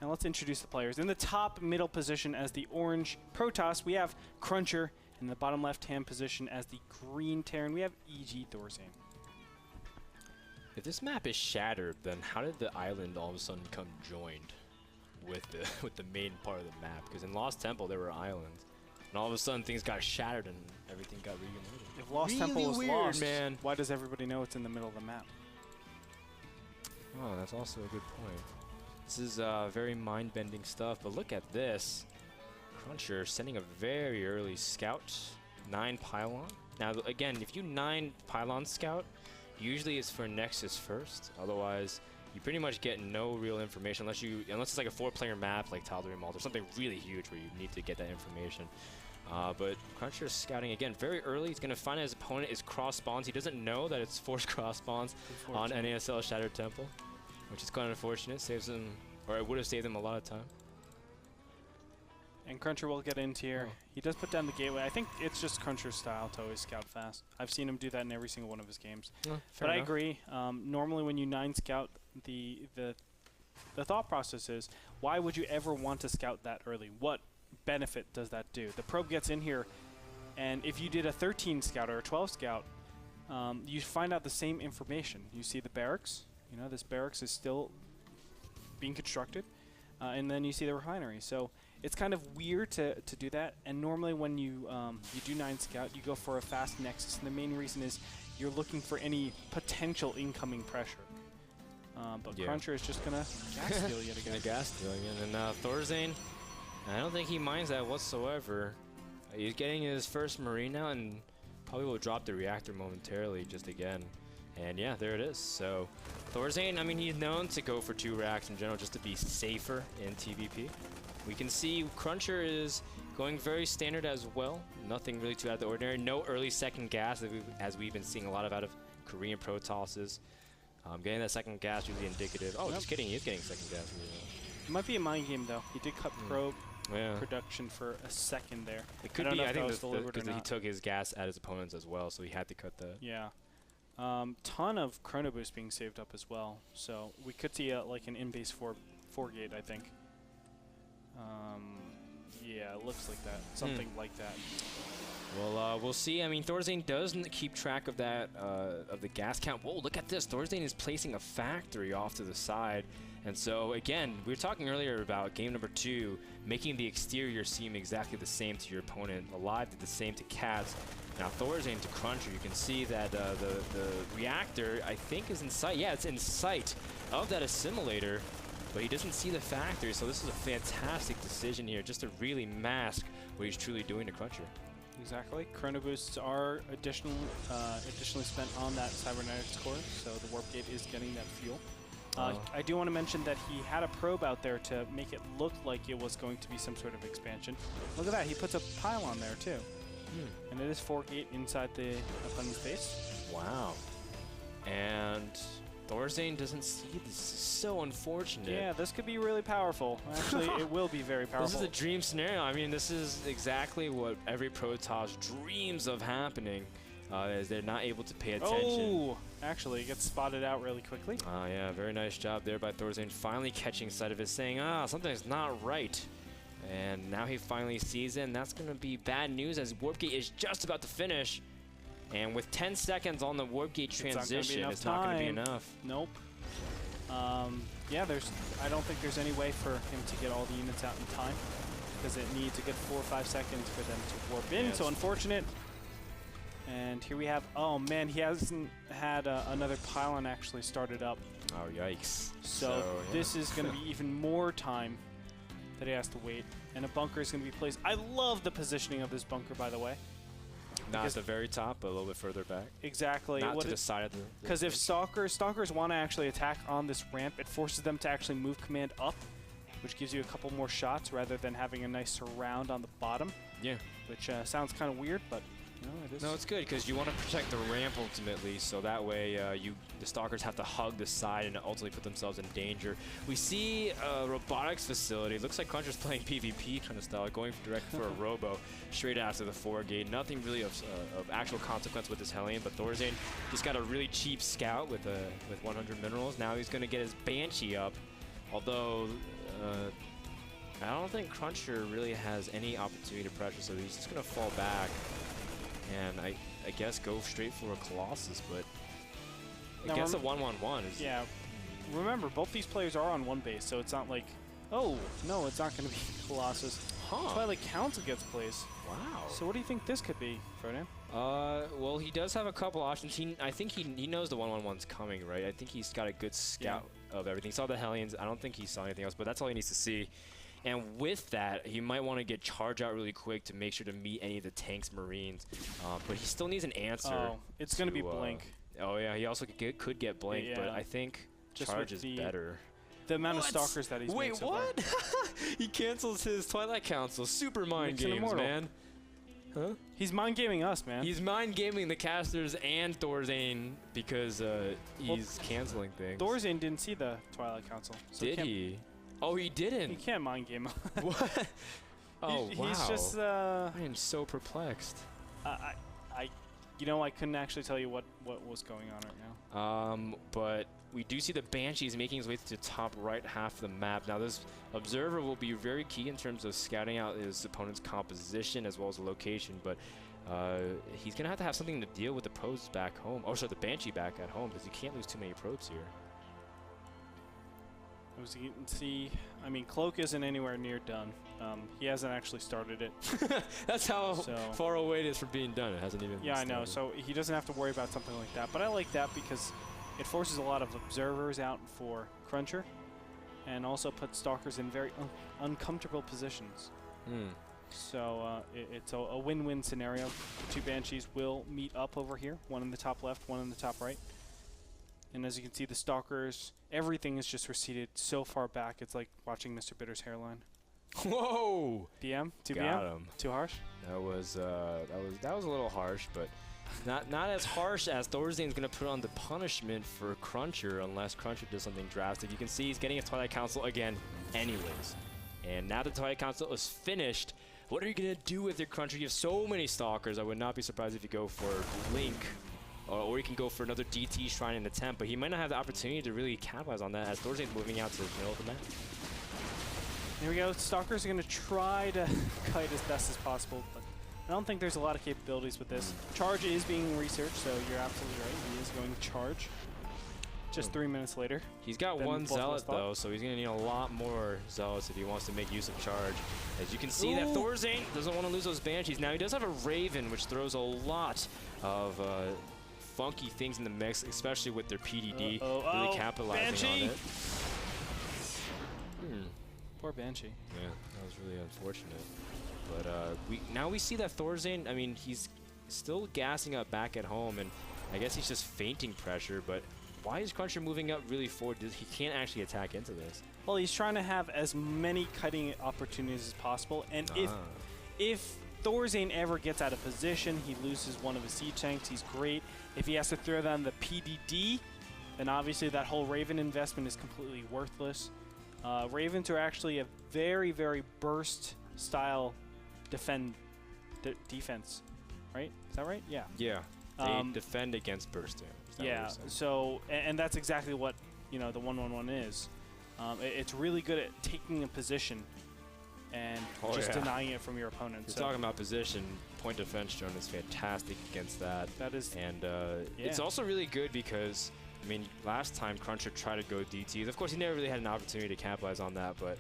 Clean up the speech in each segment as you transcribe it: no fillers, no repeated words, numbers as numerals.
And let's introduce the players. In the top middle position as the orange Protoss, we have CrunCher. In the bottom left-hand position as the green Terran, we have EG ThorZaIN. If this map is shattered, then how did the island all of a sudden become joined with the main part of the map? Because in Lost Temple there were islands, and all of a sudden things got shattered and everything got reunited. If Lost really Temple was weird, lost, man. Why does everybody know it's in the middle of the map? Oh, that's also a good point. This is very mind-bending stuff, but look at this. CrunCher sending a very early scout, 9 pylon. Now, again, if you 9 pylon scout, usually it's for Nexus first. Otherwise, you pretty much get no real information unless it's like a 4-player map like Tal'Darim Malt or something really huge where you need to get that information. But CrunCher is scouting again very early. He's going to find his opponent is cross spawns. He doesn't know that it's forced cross spawns on NASL Shattered Temple, which is kind of unfortunate. Saves him, or it would have saved him a lot of time. And CrunCher will get into here. He does put down the gateway. I think it's just CrunCher's style to always scout fast. I've seen him do that in every single one of his games. But I agree. Normally when you 9 scout, the thought process is, why would you ever want to scout that early? What benefit does that do? The probe gets in here, and if you did a 13 scout or a 12 scout, you find out the same information. You see the barracks. You know, this barracks is still being constructed. And then you see the refinery. So it's kind of weird to do that. And normally when you do 9 scout, you go for a fast nexus. And the main reason is you're looking for any potential incoming pressure. But CrunCher is just going to gas steal yet again. Gas steal again. And ThorZaIN, I don't think he minds that whatsoever. He's getting his first Marine now and probably will drop the reactor momentarily just again. And yeah, there it is. So ThorZaIN, I mean, he's known to go for 2 racks in general just to be safer in TVP. We can see CrunCher is going very standard as well. Nothing really too out of the ordinary. No early second gas, as we've been seeing a lot of out of Korean Protosses. Getting that second gas usually indicative. Oh, just kidding. He's getting second gas. It might be a mind game, though. He did cut probe production for a second there. It could be. I think because he took his gas at his opponents as well, so he had to cut that. Yeah. Ton of chrono boost being saved up as well, so we could see like an in-base 4 gate, I think. Yeah, it looks like that, something like that. Well, we'll see. I mean, ThorZaIN does keep track of that of the gas count. Whoa, look at this! ThorZaIN is placing a factory off to the side, and so again, we were talking earlier about game number 2, making the exterior seem exactly the same to your opponent. Alive did the same to Cats. Now ThorZaIN to CrunCher, you can see that the reactor, I think, is in sight. Yeah, it's in sight of that assimilator, but he doesn't see the factory, so this is a fantastic decision here just to really mask what he's truly doing to CrunCher. Exactly. Chrono boosts are additionally spent on that cybernetics core, so the warp gate is getting that fuel. I do want to mention that he had a probe out there to make it look like it was going to be some sort of expansion. Look at that, he puts a pylon there too. And it is 4 gate inside the opponent's base. Wow. And ThorZaIN doesn't see this. Is so unfortunate. Yeah, this could be really powerful. Actually, it will be very powerful. This is a dream scenario. I mean, this is exactly what every Protoss dreams of happening, as they're not able to pay attention. Oh, actually, it gets spotted out really quickly. Oh, yeah, very nice job there by ThorZaIN, finally catching sight of it, saying, something's not right. And now he finally sees it, and that's going to be bad news as Warp Gate is just about to finish. And with 10 seconds on the Warp Gate transition, it's not going to be enough. Nope. Yeah, I don't think there's any way for him to get all the units out in time, because it needs a good 4 or 5 seconds for them to warp in. So unfortunate. And here we have, oh man, he hasn't had another pylon actually started up. Oh, yikes. So this is going to be even more time that he has to wait, and a bunker is going to be placed. I love the positioning of this bunker, by the way. Not at the very top, but a little bit further back. Exactly. Not to the side of the... Because if stalkers want to actually attack on this ramp, it forces them to actually move command up, which gives you a couple more shots rather than having a nice surround on the bottom. Yeah. Which sounds kind of weird, but no, it is. No, it's good because you want to protect the ramp ultimately, so that way the stalkers have to hug the side and ultimately put themselves in danger. We see a robotics facility. It looks like CrunCher's playing PvP kind of style, going direct for a robo straight after the 4 gate. Nothing really of actual consequence with this Hellion, but ThorZaIN just got a really cheap scout with 100 minerals. Now he's going to get his Banshee up, although I don't think CrunCher really has any opportunity to pressure, so he's just going to fall back and I guess go straight for a Colossus, but I guess a 1-1-1 is... Yeah, remember, both these players are on one base, so it's not like, oh, no, it's not going to be Colossus. Huh. Twilight Council gets plays. Wow. So what do you think this could be, Frodan? Well, he does have a couple options. I think he knows the 1-1-1's coming, right? I think he's got a good scout of everything. He saw the Hellions. I don't think he saw anything else, but that's all he needs to see. And with that, he might want to get charge out really quick to make sure to meet any of the tanks, Marines. But he still needs an answer. Oh, it's going to be Blink. Oh, yeah, he also could get Blink, but I think just charge is better. The amount of stalkers that he's made so far. Wait, what? He cancels his Twilight Council. Super mind games, man. Huh? He's mind gaming us, man. He's mind gaming the casters and ThorZaIN because he's canceling things. ThorZaIN didn't see the Twilight Council. So Did he? Oh, he didn't. He can't mind game. What? Oh, wow. He's just. I am so perplexed. You know, I couldn't actually tell you what was going on right now. But we do see the Banshees making his way to the top right half of the map. Now, this observer will be very key in terms of scouting out his opponent's composition as well as the location, but he's going to have something to deal with the probes back home. Oh, sorry, the Banshee back at home, because you can't lose too many probes here. As you can see, I mean, Cloak isn't anywhere near done. He hasn't actually started it. That's how far away it is from being done. It hasn't even I know. So he doesn't have to worry about something like that. But I like that because it forces a lot of observers out for CrunCher and also puts stalkers in very uncomfortable positions. So it's a win-win scenario. The two Banshees will meet up over here, one in the top left, one in the top right. And as you can see, the stalkers, everything is just receded so far back. It's like watching Mr. Bitter's hairline. Whoa! BM? 2 Got BM? him. Too harsh? That was a little harsh, but not as harsh as ThorZaIN's going to put on the punishment for CrunCher unless CrunCher does something drastic. You can see he's getting a Twilight Council again anyways. And now the Twilight Council is finished. What are you going to do with your CrunCher? You have so many stalkers. I would not be surprised if you go for Blink. Or he can go for another DT Shrine in the temp, but he might not have the opportunity to really capitalize on that as ThorZaIN's moving out to the middle of the map. Here we go. Stalkers are going to try to kite as best as possible, but I don't think there's a lot of capabilities with this. Charge is being researched, so you're absolutely right. He is going to charge. Just 3 minutes later. He's got one Zealot, though, so he's going to need a lot more Zealots if he wants to make use of charge. As you can see, that ThorZaIN doesn't want to lose those Banshees. Now, he does have a Raven, which throws a lot of funky things in the mix, especially with their PDD really capitalizing on it. Poor Banshee. Yeah, that was really unfortunate. But now we see that ThorZaIN, I mean, he's still gassing up back at home, and I guess he's just feinting pressure, but why is CrunCher moving up really forward? He can't actually attack into this. Well, he's trying to have as many cutting opportunities as possible, and if ThorZaIN ever gets out of position, he loses one of his siege tanks. He's great. If he has to throw down the PDD, then obviously that whole Raven investment is completely worthless. Ravens are actually a very, very burst-style defense, right? Is that right? Yeah. Yeah. They defend against burst damage. Yeah. So, and that's exactly what the 1-1-1 is. It's really good at taking a position and just denying it from your opponent. You're talking about position. Point defense drone is fantastic against that. That is, and it's also really good because, I mean, last time CrunCher tried to go DTs. Of course, he never really had an opportunity to capitalize on that, but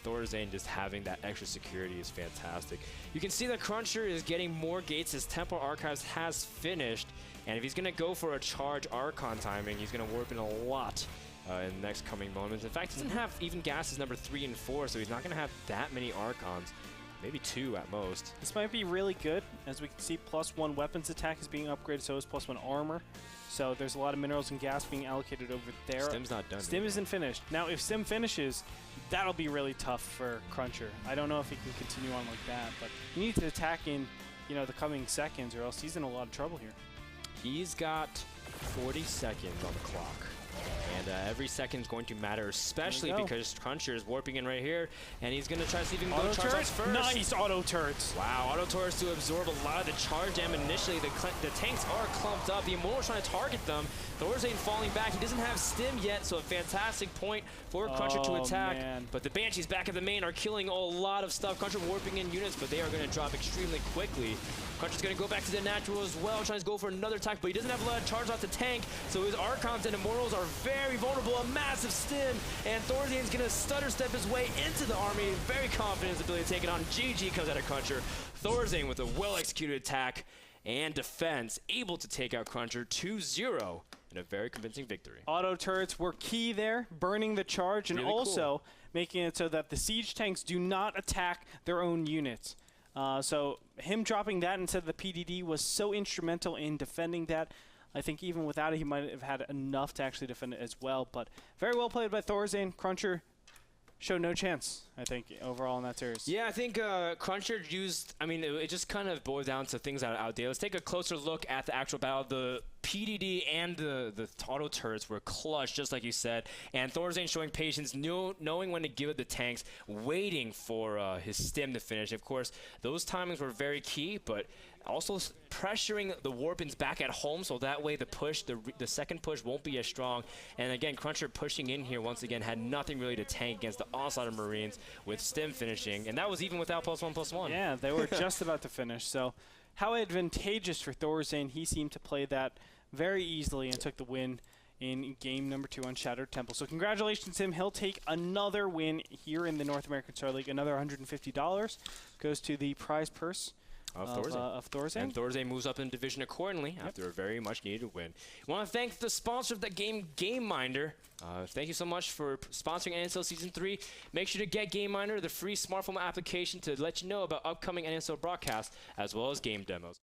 ThorZaIN just having that extra security is fantastic. You can see that CrunCher is getting more gates. His Temple Archives has finished, and if he's going to go for a charge Archon timing, he's going to warp in a lot in the next coming moments. In fact, he doesn't have even gases number 3 and 4, so he's not going to have that many Archons. Maybe 2 at most. This might be really good. As we can see, +1 weapons attack is being upgraded, so is +1 armor. So there's a lot of minerals and gas being allocated over there. Stim's not done. Stim isn't finished. Now, if Stim finishes, that'll be really tough for CrunCher. I don't know if he can continue on like that, but he needs to attack in, the coming seconds, or else he's in a lot of trouble here. He's got 40 seconds on the clock. And every second is going to matter, especially because CrunCher is warping in right here, and he's going to try to see if he can go charge off first. Nice auto turrets. Wow, auto turrets to absorb a lot of the charge damage initially. The tanks are clumped up. The Immortal's trying to target them. ThorZaIN falling back. He doesn't have stim yet, so a fantastic point for CrunCher to attack. Man. But the Banshees back at the main are killing a lot of stuff. CrunCher warping in units, but they are going to drop extremely quickly. CrunCher's going to go back to the natural as well, trying to go for another attack, but he doesn't have a lot of charge off the tank, so his Archons and Immortals are very vulnerable. A massive stim, and ThorZaIN's going to stutter step his way into the army. Very confident in his ability to take it on. GG comes out of CrunCher. ThorZaIN with a well-executed attack and defense, able to take out CrunCher 2-0 in a very convincing victory. Auto turrets were key there, burning the charge, and really also making it so that the siege tanks do not attack their own units. So him dropping that instead of the PDD was so instrumental in defending that. I think even without it, he might have had enough to actually defend it as well. But very well played by ThorZaIN. CrunCher showed no chance, I think, overall in that series. Yeah, I think CrunCher used, I mean, it just kind of boils down to things that are out there. Let's take a closer look at the actual battle. The PDD and the auto turrets were clutch, just like you said. And ThorZaIN showing patience, knowing when to give it the tanks, waiting for his stim to finish. Of course, those timings were very key, but also pressuring the Warpins back at home, so that way the push, the second push won't be as strong. And again, CrunCher pushing in here once again had nothing really to tank against the onslaught of Marines with stim finishing, and that was even without +1/+1. Yeah, they were just about to finish. So how advantageous for ThorZaIN. He seemed to play that very easily and took the win in game number 2 on Shattered Temple. So congratulations to him. He'll take another win here in the North American Star League. Another $150 goes to the prize purse of ThorZaIN. And ThorZaIN moves up in division accordingly after a very much needed win. I want to thank the sponsor of the game, GameMinder. Thank you so much for sponsoring NASL Season 3. Make sure to get GameMinder, the free smartphone application to let you know about upcoming NASL broadcasts as well as game demos.